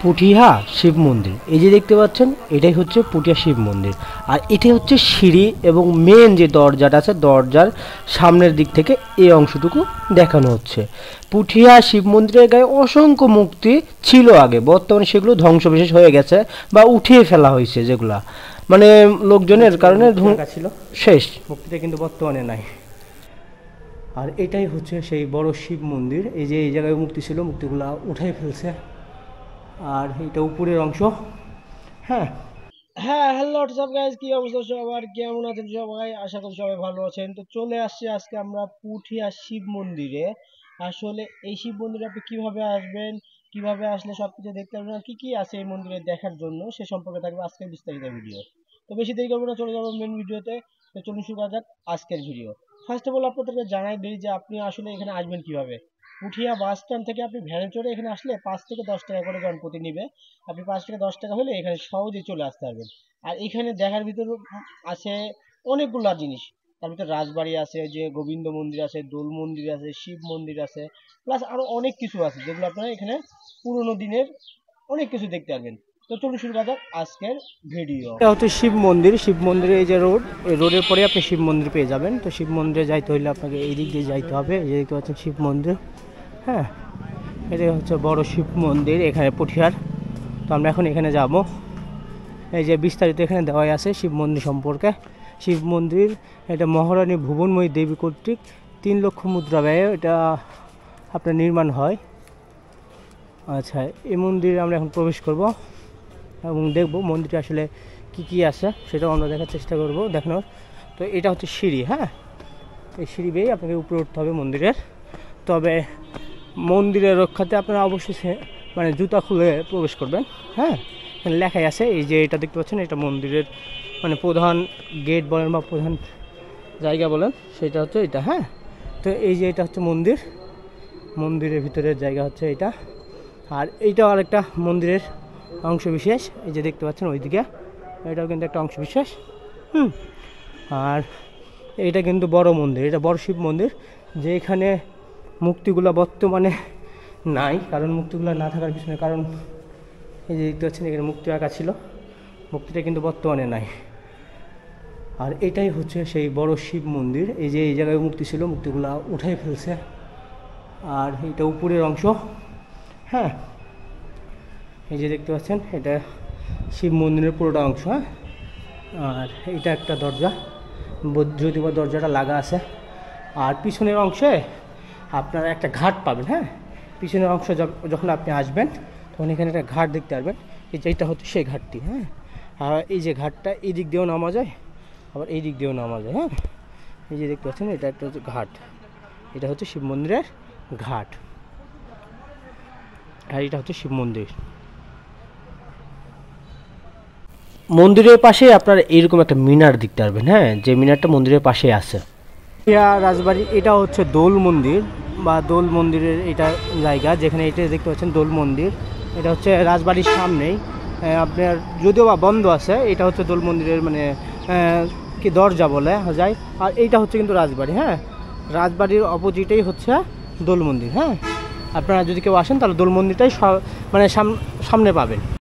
পুঠিয়া শিব মন্দির, এই যে দেখতে পাচ্ছেন এটাই হচ্ছে পুঠিয়া শিব মন্দির। আর এটাই হচ্ছে সিঁড়ি এবং মেন যে দরজাটা আছে দরজার সামনের দিক থেকে এই অংশটুকু দেখানো হচ্ছে। পুঠিয়া শিব মন্দিরের গায়ে অসংখ্য মূর্তি ছিল আগে, বর্তমানে সেগুলো ধ্বংসবিশেষ হয়ে গেছে বা উঠিয়ে ফেলা হয়েছে, যেগুলা মানে লোকজনের কারণে ছিল শেষ, মূর্তিটা কিন্তু বর্তমানে নাই। আর এটাই হচ্ছে সেই বড় শিব মন্দির, এই যে এই জায়গায় মূর্তি ছিল, মূর্তিগুলা উঠাই ফেলছে। আর এটা উপরের অংশ। হ্যাঁ হ্যালো হোয়াটসঅ্যাপ গাইস, কি অবস্থা সবার, কেমন আছেন সবাই? আশা করি সবাই ভালো আছেন। তো চলে আসছি আজকে আমরা পুঠিয়া শিব মন্দিরে। আসলে এই শিব মন্দিরে আপনি কিভাবে আসবেন, কিভাবে আসলে সবকিছু দেখতে পারবেন, আর কি কি আছে এই মন্দিরে দেখার জন্য সে সম্পর্কে থাকবে আজকের বিস্তারিত ভিডিও। তো বেশি দেরি করবো না, চলে যাবো মেন ভিডিওতে। তো চলুন শুরু করা যাক আজকের ভিডিও। ফার্স্ট অফ অল আপনাদেরকে জানাই দিই যে আপনি আসলে এখানে আসবেন কিভাবে। পুঠিয়া বাস স্ট্যান্ড থেকে আপনি ভ্যানে চড়ে এখানে আসলে 5 থেকে 10 টাকা করে জনপ্রতি নিবে। আপনি 5 থেকে 10 টাকা হলে এখানে সহজেই চলে আসতে পারবেন। আর এখানে দেখার ভিতরে আছে অনেকগুলা জিনিস। তার ভিতরে রাজবাড়ি আছে, যে গোবিন্দ মন্দির আছে, দোল মন্দির আছে, শিব মন্দির আছে, প্লাস আরো অনেক কিছু আছে যেগুলো আপনারা এখানে পুরোনো দিনের অনেক কিছু দেখতে পারবেন। তো চলুন শুরু করা যাক আজকের ভিডিও। এটা হচ্ছে শিব মন্দির। শিব মন্দিরে এই যে রোড, এই রোডের পরে আপনি শিব মন্দির পেয়ে যাবেন। তো শিব মন্দিরে যাইতে হইলে আপনাকে এই দিক দিয়ে যাইতে হবে। এই যে দেখতে পাচ্ছেন শিব মন্দির। হ্যাঁ, এটা হচ্ছে বড় শিব মন্দির এখানে পুঠিয়ার। তো আমরা এখন এখানে যাব। এই যে বিস্তারিত এখানে দেওয়াই আছে শিব মন্দির সম্পর্কে। শিব মন্দির এটা মহারানী ভুবনময়ী দেবী কর্তৃক 3 লক্ষ মুদ্রা ব্যয়ে এটা আপনার নির্মাণ হয়। আচ্ছা, এই মন্দিরে আমরা এখন প্রবেশ করব এবং দেখব মন্দিরে আসলে কি কি আছে সেটাও আমরা দেখার চেষ্টা করব, দেখানোর। তো এটা হচ্ছে সিঁড়ি। হ্যাঁ, এই সিঁড়ি বেয়ে আপনাকে উপরে উঠতে হবে মন্দিরের। তবে মন্দিরের রক্ষাতে আপনারা অবশ্যই মানে জুতা খুলে প্রবেশ করবেন। হ্যাঁ, এখানে লেখাই আছে। এই যে এটা দেখতে পাচ্ছেন, এটা মন্দিরের মানে প্রধান গেট বলেন বা প্রধান জায়গা বলেন, সেটা হচ্ছে এটা। হ্যাঁ, তো এই যে এটা হচ্ছে মন্দির, মন্দিরের ভিতরের জায়গা হচ্ছে এটা। আর এইটাও আরেকটা মন্দিরের অংশ বিশেষ, এই যে দেখতে পাচ্ছেন ওইদিকে, এটাও কিন্তু একটা অংশ বিশেষ। আর এইটা কিন্তু বড় মন্দির, এটা বড় শিব মন্দির, যে এখানে মূর্তিগুলো বর্তমানে নাই। কারণ মূর্তিগুলো না থাকার পিছনে কারণ এই যে দেখতে পাচ্ছেন এখানে মুক্তি আঁকা ছিল, মুক্তিটা কিন্তু বর্তমানে নাই। আর এটাই হচ্ছে সেই বড় শিব মন্দির, এই যে এই জায়গায় মুক্তি ছিল, মুক্তিগুলো উঠাই ফেলছে। আর এটা উপরের অংশ। হ্যাঁ, এই যে দেখতে পাচ্ছেন এটা শিব মন্দিরের পুরোটা অংশ। হ্যাঁ, আর এটা একটা দরজা, যদিও দরজাটা লাগা আছে। আর পিছনের অংশে আপনারা একটা ঘাট পাবেন। হ্যাঁ, পিছনের অংশ যখন আপনি আসবেন তখন এখানে একটা ঘাট দেখতে পারবেন, এই যে এটা হচ্ছে সেই ঘাটটি। হ্যাঁ, আর এই যে ঘাটটা এই দিক দিয়েও নামা যায়, আবার এই দিক দিয়েও নামা যায়। হ্যাঁ, এই যে দেখতে পাচ্ছেন এটা একটা হচ্ছে ঘাট, এটা হচ্ছে শিব মন্দিরের ঘাট। আর এটা হচ্ছে শিব মন্দির। মন্দিরের পাশে আপনারা এরকম একটা মিনার দেখতে পারবেন। হ্যাঁ, যে মিনারটা মন্দিরের পাশে আছে। রাজবাড়ি, এটা হচ্ছে দোল মন্দির বা দোল মন্দিরের এটা জায়গা, যেখানে এটা দেখতে পাচ্ছেন দোল মন্দির। এটা হচ্ছে রাজবাড়ির সামনেই, আপনার যদিও বা বন্ধ আছে। এটা হচ্ছে দোল মন্দিরের মানে কি দরজা বলে যায়। আর এইটা হচ্ছে কিন্তু রাজবাড়ি। হ্যাঁ, রাজবাড়ির অপোজিটেই হচ্ছে দোল মন্দির। হ্যাঁ, আপনারা যদি কেউ আসেন তাহলে দোল মন্দিরটাই মানে সামনে পাবেন।